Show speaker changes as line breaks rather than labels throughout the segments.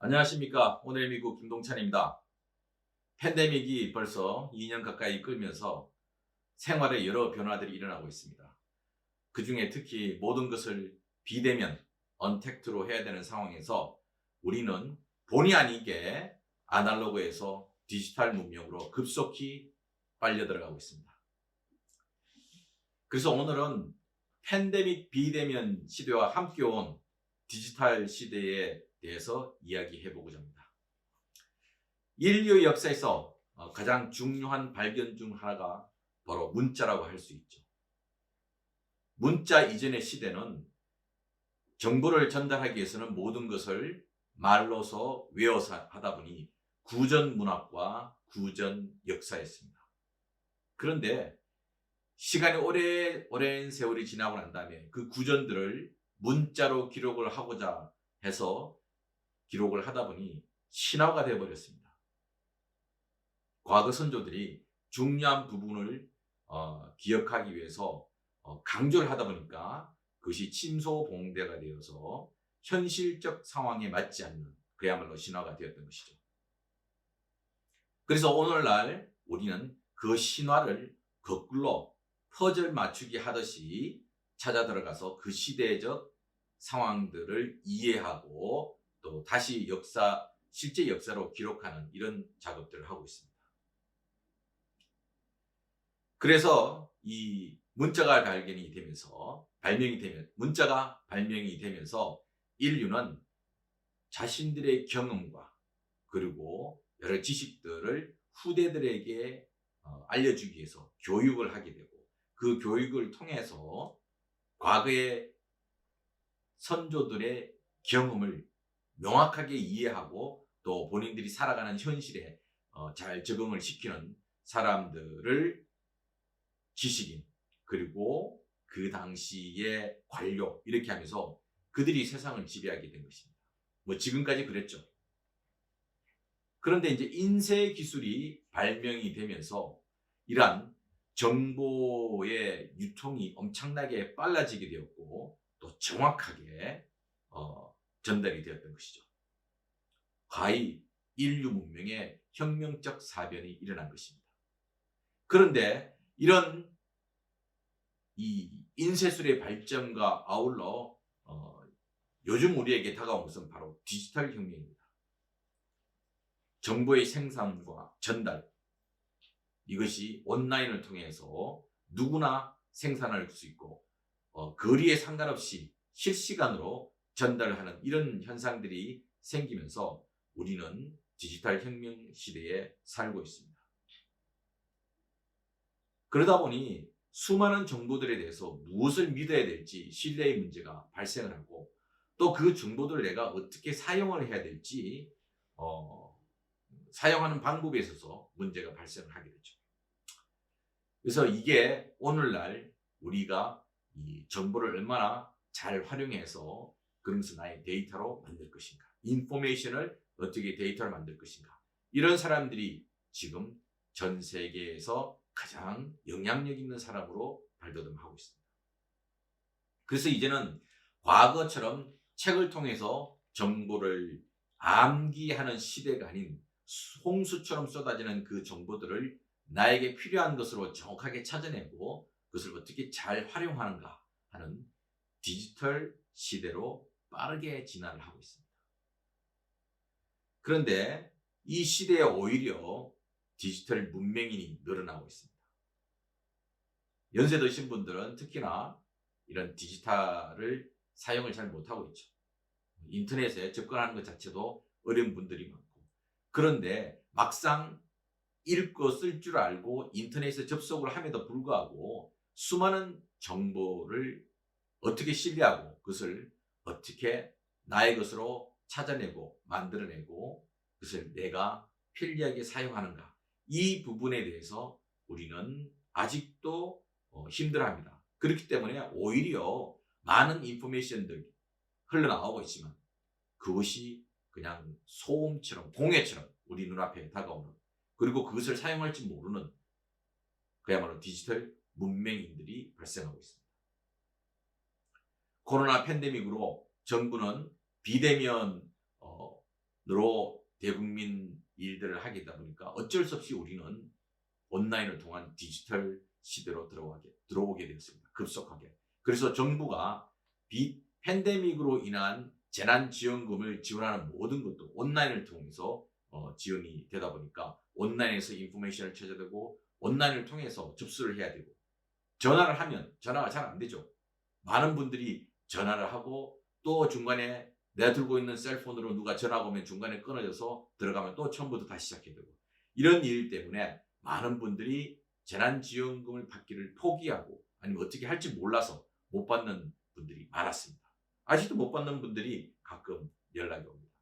안녕하십니까. 오늘 미국 김동찬입니다. 팬데믹이 벌써 2년 가까이 끌면서 생활에 여러 변화들이 일어나고 있습니다. 그 중에 특히 모든 것을 비대면, 언택트로 해야 되는 상황에서 우리는 본의 아니게 아날로그에서 디지털 문명으로 급속히 빨려 들어가고 있습니다. 그래서 오늘은 팬데믹 비대면 시대와 함께 온 디지털 시대에 대해서 이야기해 보고자 합니다. 인류 역사에서 가장 중요한 발견 중 하나가 바로 문자라고 할 수 있죠. 문자 이전의 시대는 정보를 전달하기 위해서는 모든 것을 말로서 외워서 하다 보니 구전 문학과 구전 역사였습니다. 그런데 시간이 오랜 세월이 지나고 난 다음에 그 구전들을 문자로 기록을 하고자 해서 기록을 하다 보니 신화가 되어버렸습니다. 과거 선조들이 중요한 부분을 기억하기 위해서 강조를 하다 보니까 그것이 침소봉대가 되어서 현실적 상황에 맞지 않는 그야말로 신화가 되었던 것이죠. 그래서 오늘날 우리는 그 신화를 거꾸로 퍼즐 맞추기 하듯이 찾아 들어가서 그 시대적 상황들을 이해하고 또 다시 실제 역사로 기록하는 이런 작업들을 하고 있습니다. 그래서 이 문자가 문자가 발명이 되면서 인류는 자신들의 경험과 그리고 여러 지식들을 후대들에게 알려주기 위해서 교육을 하게 되고 그 교육을 통해서 과거의 선조들의 경험을 명확하게 이해하고 또 본인들이 살아가는 현실에 잘 적응을 시키는 사람들을 지식인 그리고 그 당시의 관료 이렇게 하면서 그들이 세상을 지배하게 된 것입니다. 뭐 지금까지 그랬죠. 그런데 이제 인쇄 기술이 발명이 되면서 이러한 정보의 유통이 엄청나게 빨라지게 되었고 또 정확하게 전달이 되었던 것이죠. 거의 인류 문명의 혁명적 사변이 일어난 것입니다. 그런데 이런 이 인쇄술의 발전과 아울러 요즘 우리에게 다가온 것은 바로 디지털 혁명입니다. 정보의 생산과 전달 이것이 온라인을 통해서 누구나 생산할 수 있고 거리에 상관없이 실시간으로 전달하는 이런 현상들이 생기면서 우리는 디지털 혁명 시대에 살고 있습니다. 그러다 보니 수많은 정보들에 대해서 무엇을 믿어야 될지 신뢰의 문제가 발생을 하고 또 그 정보들을 내가 어떻게 사용을 해야 될지 사용하는 방법에 있어서 문제가 발생을 하게 되죠. 그래서 이게 오늘날 우리가 이 정보를 얼마나 잘 활용해서 그러면서 나의 데이터로 만들 것인가, 인포메이션을 어떻게 데이터로 만들 것인가, 이런 사람들이 지금 전 세계에서 가장 영향력 있는 사람으로 발돋움하고 있습니다. 그래서 이제는 과거처럼 책을 통해서 정보를 암기하는 시대가 아닌 홍수처럼 쏟아지는 그 정보들을 나에게 필요한 것으로 정확하게 찾아내고 그것을 어떻게 잘 활용하는가 하는 디지털 시대로 빠르게 진화를 하고 있습니다. 그런데 이 시대에 오히려 디지털 문맹인이 늘어나고 있습니다. 연세 드신 분들은 특히나 이런 디지털을 사용을 잘 못하고 있죠. 인터넷에 접근하는 것 자체도 어려운 분들이 많고 그런데 막상 읽고 쓸 줄 알고 인터넷에 접속을 함에도 불구하고 수많은 정보를 어떻게 신뢰하고 그것을 어떻게 나의 것으로 찾아내고 만들어내고 그것을 내가 편리하게 사용하는가 이 부분에 대해서 우리는 아직도 힘들어합니다. 그렇기 때문에 오히려 많은 인포메이션들이 흘러나오고 있지만 그것이 그냥 소음처럼 공해처럼 우리 눈앞에 다가오는 그리고 그것을 사용할지 모르는 그야말로 디지털 문맹인들이 발생하고 있습니다. 코로나 팬데믹으로 정부는 비대면으로 대국민 일들을 하게 되다 보니까 어쩔 수 없이 우리는 온라인을 통한 디지털 시대로 들어오게 되었습니다. 급속하게. 그래서 정부가 팬데믹으로 인한 재난지원금을 지원하는 모든 것도 온라인을 통해서 지원이 되다 보니까 온라인에서 인포메이션을 찾아야 되고 온라인을 통해서 접수를 해야 되고 전화를 하면 전화가 잘 안 되죠. 많은 분들이 전화를 하고 또 중간에 내가 들고 있는 셀폰으로 누가 전화가 오면 중간에 끊어져서 들어가면 또 처음부터 다시 시작해야 되고 이런 일 때문에 많은 분들이 재난지원금을 받기를 포기하고 아니면 어떻게 할지 몰라서 못 받는 분들이 많았습니다. 아직도 못 받는 분들이 가끔 연락이 옵니다.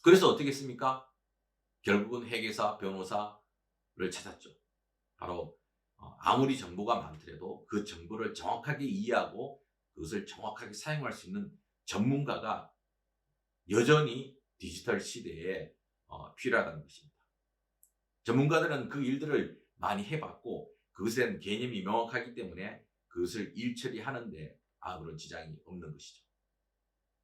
그래서 어떻게 했습니까? 결국은 회계사, 변호사를 찾았죠. 바로 아무리 정보가 많더라도 그 정보를 정확하게 이해하고 그것을 정확하게 사용할 수 있는 전문가가 여전히 디지털 시대에 필요하다는 것입니다. 전문가들은 그 일들을 많이 해봤고 그것엔 개념이 명확하기 때문에 그것을 일처리하는데 아무런 지장이 없는 것이죠.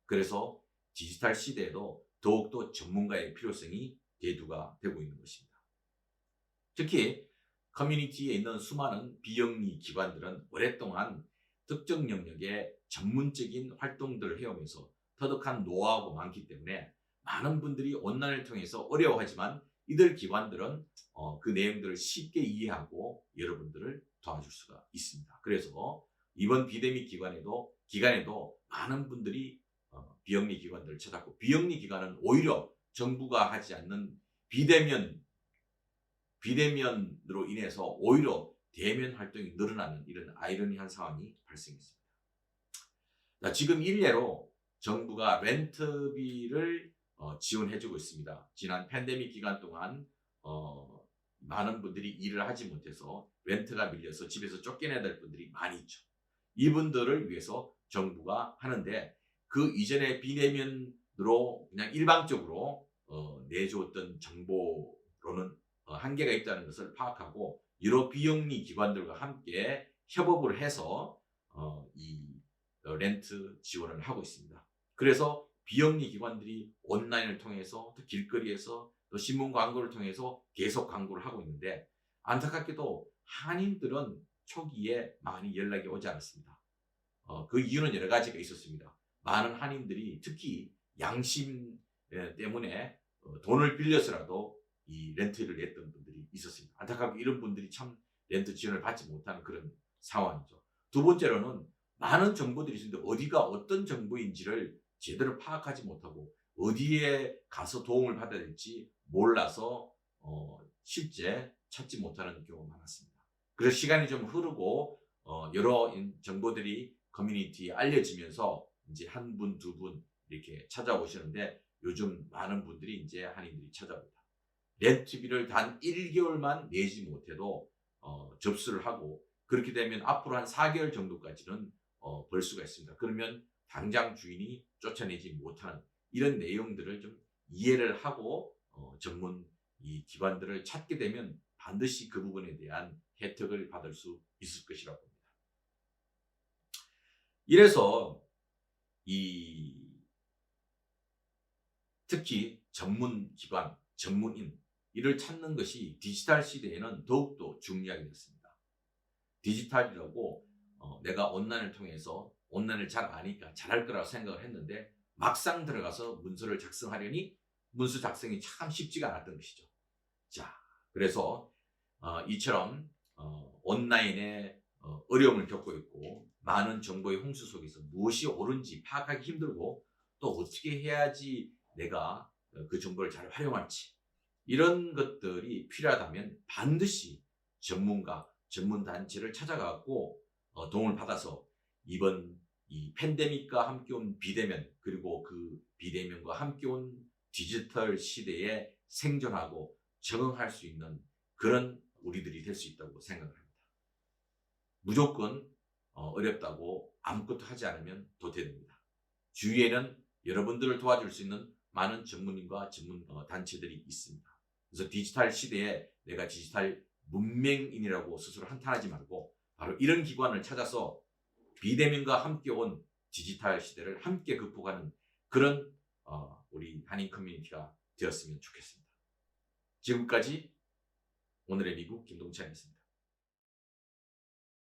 그래서 디지털 시대에도 더욱더 전문가의 필요성이 대두가 되고 있는 것입니다. 특히 커뮤니티에 있는 수많은 비영리 기관들은 오랫동안 특정 영역의 전문적인 활동들을 해오면서 터득한 노하우가 많기 때문에 많은 분들이 온라인을 통해서 어려워하지만 이들 기관들은 그 내용들을 쉽게 이해하고 여러분들을 도와줄 수가 있습니다. 그래서 이번 비대미 기간에도 많은 분들이 비영리 기관들을 찾았고 비영리 기관은 오히려 정부가 하지 않는 비대면으로 인해서 오히려 대면 활동이 늘어나는 이런 아이러니한 상황이 발생했습니다. 지금 일례로 정부가 렌트비를 지원해주고 있습니다. 지난 팬데믹 기간 동안 많은 분들이 일을 하지 못해서 렌트가 밀려서 집에서 쫓겨나야 될 분들이 많이 있죠. 이분들을 위해서 정부가 하는데 그 이전에 비대면으로 그냥 일방적으로 내주었던 정보로는 한계가 있다는 것을 파악하고 여러 비영리 기관들과 함께 협업을 해서 이 렌트 지원을 하고 있습니다. 그래서 비영리 기관들이 온라인을 통해서 또 길거리에서 또 신문 광고를 통해서 계속 광고를 하고 있는데 안타깝게도 한인들은 초기에 많이 연락이 오지 않았습니다. 그 이유는 여러 가지가 있었습니다. 많은 한인들이 특히 양심 때문에 돈을 빌려서라도 이 렌트를 냈던 분들이 있었습니다. 안타깝게 이런 분들이 참 렌트 지원을 받지 못하는 그런 상황이죠. 두 번째로는 많은 정보들이 있는데 어디가 어떤 정보인지를 제대로 파악하지 못하고 어디에 가서 도움을 받아야 될지 몰라서 실제 찾지 못하는 경우가 많았습니다. 그래서 시간이 좀 흐르고 여러 정보들이 커뮤니티에 알려지면서 이제 한 분, 두 분 이렇게 찾아오시는데 요즘 많은 분들이 이제 한인들이 찾아옵니다. 렌트비를 단 1개월만 내지 못해도 접수를 하고 그렇게 되면 앞으로 한 4개월 정도까지는 벌 수가 있습니다. 그러면 당장 주인이 쫓아내지 못하는 이런 내용들을 좀 이해를 하고 전문 이 기관들을 찾게 되면 반드시 그 부분에 대한 혜택을 받을 수 있을 것이라고 봅니다. 이래서 특히 전문 기관, 전문인 이를 찾는 것이 디지털 시대에는 더욱더 중요하게 됐습니다. 디지털이라고 내가 온라인을 통해서 온라인을 잘 아니까 잘할 거라고 생각을 했는데 막상 들어가서 문서를 작성하려니 문서 작성이 참 쉽지가 않았던 것이죠. 자, 그래서 이처럼 온라인에 어려움을 겪고 있고 많은 정보의 홍수 속에서 무엇이 옳은지 파악하기 힘들고 또 어떻게 해야지 내가 그 정보를 잘 활용할지 이런 것들이 필요하다면 반드시 전문가, 전문단체를 찾아가고 도움을 받아서 이번 이 팬데믹과 함께 온 비대면 그리고 그 비대면과 함께 온 디지털 시대에 생존하고 적응할 수 있는 그런 우리들이 될 수 있다고 생각을 합니다. 무조건 어렵다고 아무것도 하지 않으면 도태됩니다. 주위에는 여러분들을 도와줄 수 있는 많은 전문인과 전문 단체들이 있습니다. 그래서 디지털 시대에 내가 디지털 문맹인이라고 스스로 한탄하지 말고 바로 이런 기관을 찾아서 비대면과 함께 온 디지털 시대를 함께 극복하는 그런 우리 한인 커뮤니티가 되었으면 좋겠습니다. 지금까지 오늘의 미국 김동찬이었습니다.